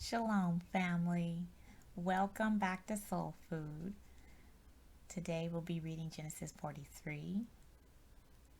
Shalom, family. Welcome back to Soul Food. Today we'll be reading Genesis 43,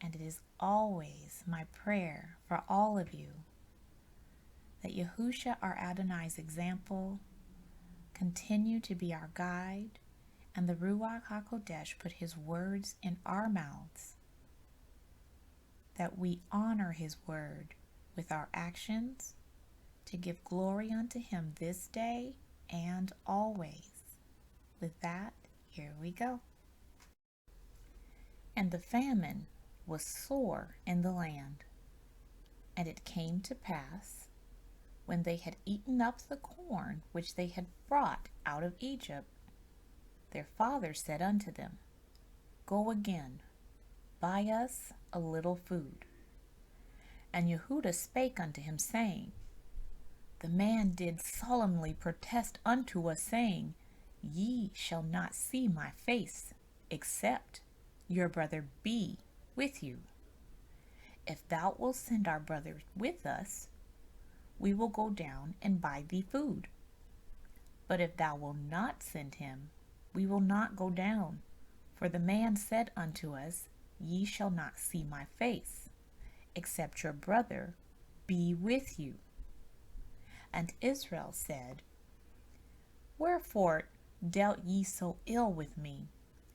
and it is always my prayer for all of you that Yahusha, our Adonai's example, continue to be our guide, and the Ruach HaKodesh put his words in our mouths, that we honor his word with our actions to give glory unto him this day and always. With that, here we go. And the famine was sore in the land. And it came to pass, when they had eaten up the corn which they had brought out of Egypt, their father said unto them, Go again, buy us a little food. And Yehudah spake unto him, saying, The man did solemnly protest unto us, saying, Ye shall not see my face, except your brother be with you. If thou wilt send our brother with us, we will go down and buy thee food. But if thou wilt not send him, we will not go down. For the man said unto us, Ye shall not see my face, except your brother be with you. And Israel said, Wherefore dealt ye so ill with me,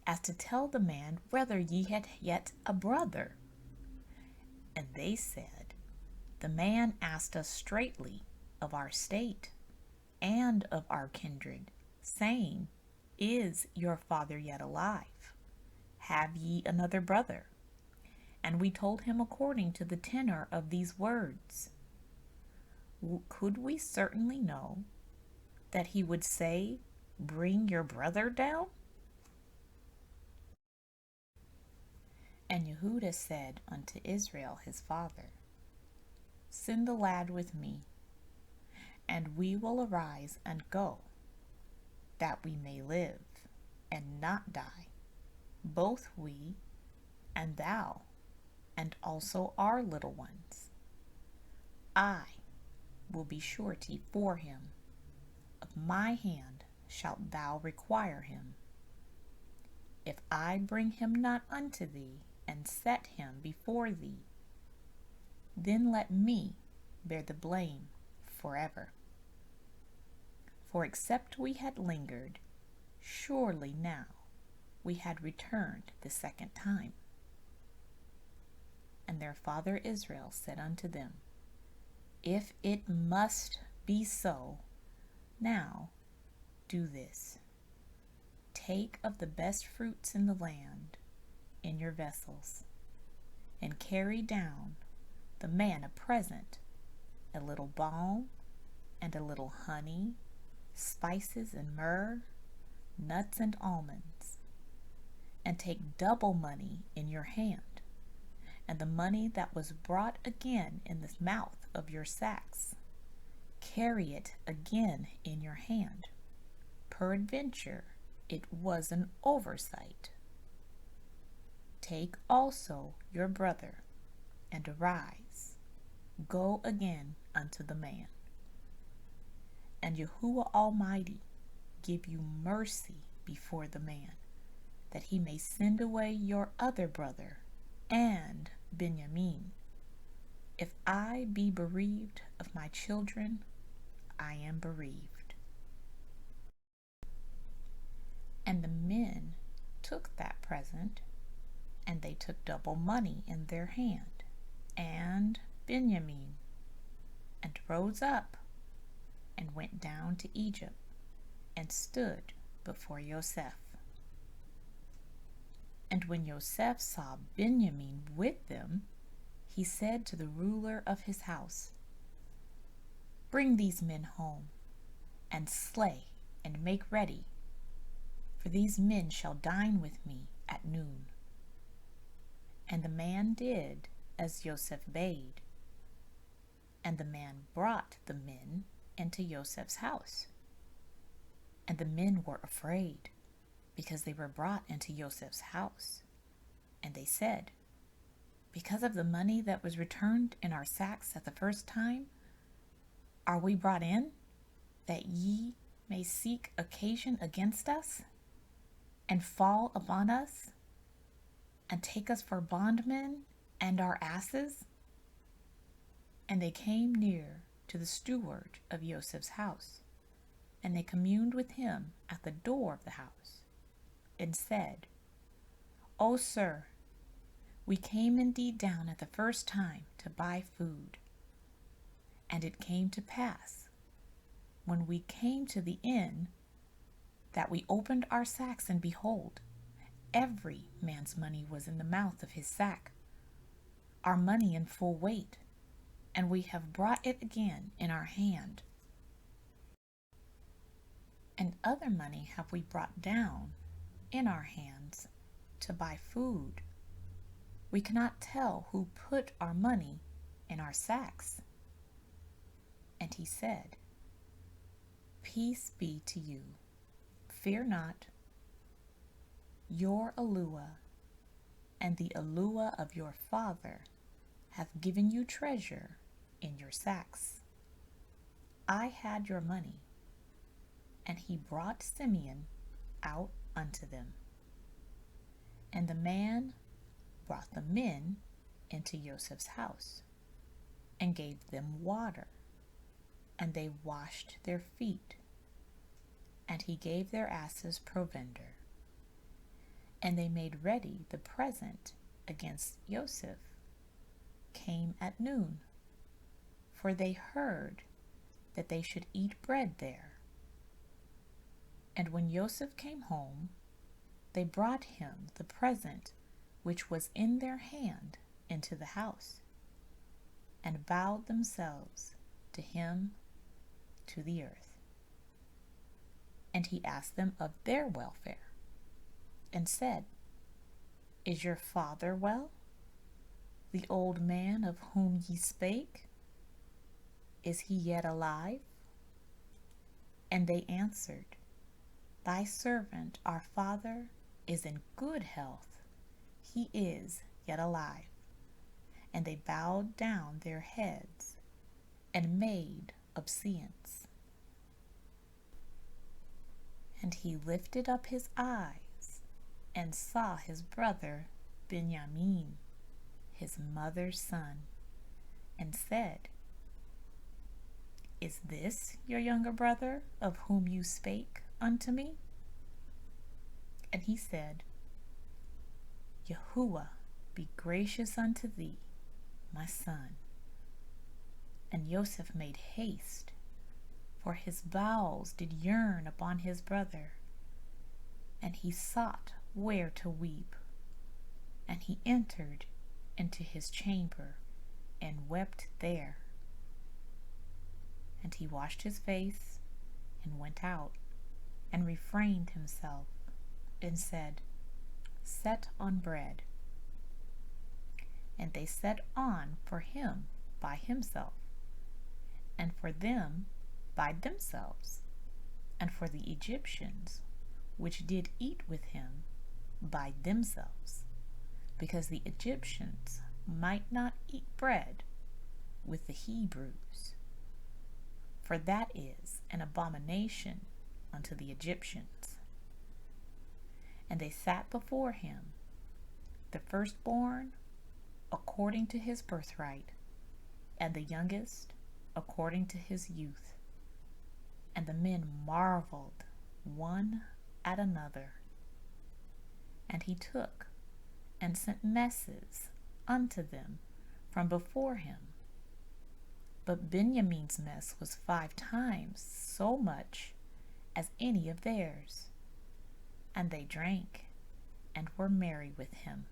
as to tell the man whether ye had yet a brother? And they said, The man asked us straitly of our state and of our kindred, saying, Is your father yet alive? Have ye another brother? And we told him according to the tenor of these words. Could we certainly know that he would say, Bring your brother down? And Yehudah said unto Israel his father, Send the lad with me, and we will arise and go, that we may live and not die, both we and thou, and also our little ones. I will be surety for him. Of my hand shalt thou require him. If I bring him not unto thee, and set him before thee, then let me bear the blame forever. For except we had lingered, surely now we had returned the second time. And their father Israel said unto them, If it must be so, now do this. Take of the best fruits in the land in your vessels, and carry down the man a present, a little balm, and a little honey, spices and myrrh, nuts and almonds. And take double money in your hand, and the money that was brought again in the mouth of your sacks, carry it again in your hand. Peradventure it was an oversight. Take also your brother, and arise, go again unto the man. And Yahuwah Almighty give you mercy before the man, that he may send away your other brother and Benjamin. If I be bereaved of my children, I am bereaved. And the men took that present, and they took double money in their hand, and Benjamin, and rose up, and went down to Egypt, and stood before Joseph. And when Joseph saw Benjamin with them, he said to the ruler of his house, Bring these men home, and slay, and make ready, for these men shall dine with me at noon. And the man did as Joseph bade. And the man brought the men into Joseph's house. And the men were afraid, because they were brought into Joseph's house. And they said, Because of the money that was returned in our sacks at the first time, are we brought in? that ye may seek occasion against us, and fall upon us, and take us for bondmen and our asses? And they came near to the steward of Joseph's house, and they communed with him at the door of the house, and said, O sir, we came indeed down at the first time to buy food. And it came to pass, when we came to the inn, that we opened our sacks, and behold, every man's money was in the mouth of his sack, our money in full weight, and we have brought it again in our hand. And other money have we brought down in our hands to buy food. We cannot tell who put our money in our sacks. And he said, Peace be to you. Fear not. Your Eluah and the Eluah of your father hath given you treasure in your sacks. I had your money. And he brought Simeon out unto them. And the man brought the men into Joseph's house, and gave them water, and they washed their feet, and he gave their asses provender. And they made ready the present against Joseph, came at noon, for they heard that they should eat bread there. And when Joseph came home, they brought him the present which was in their hand into the house, and bowed themselves to him to the earth. And he asked them of their welfare, and said, Is your father well, the old man of whom ye spake? Is he yet alive? And they answered, Thy servant, our father, is in good health. He is yet alive. And they bowed down their heads and made obeisance. And he lifted up his eyes and saw his brother Benjamin, his mother's son, and said, Is this your younger brother, of whom you spake unto me? And he said, Yahuwah be gracious unto thee, my son. And Joseph made haste, for his bowels did yearn upon his brother. And he sought where to weep. And he entered into his chamber, and wept there. And he washed his face, and went out, and refrained himself, and said, Set on bread. And they set on for him by himself, and for them by themselves, and for the Egyptians which did eat with him by themselves, because the Egyptians might not eat bread with the Hebrews, for that is an abomination unto the Egyptians. And they sat before him, the firstborn according to his birthright, and the youngest according to his youth. And the men marveled one at another. And he took and sent messes unto them from before him. But Benjamin's mess was 5 times so much as any of theirs. And they drank and were merry with him.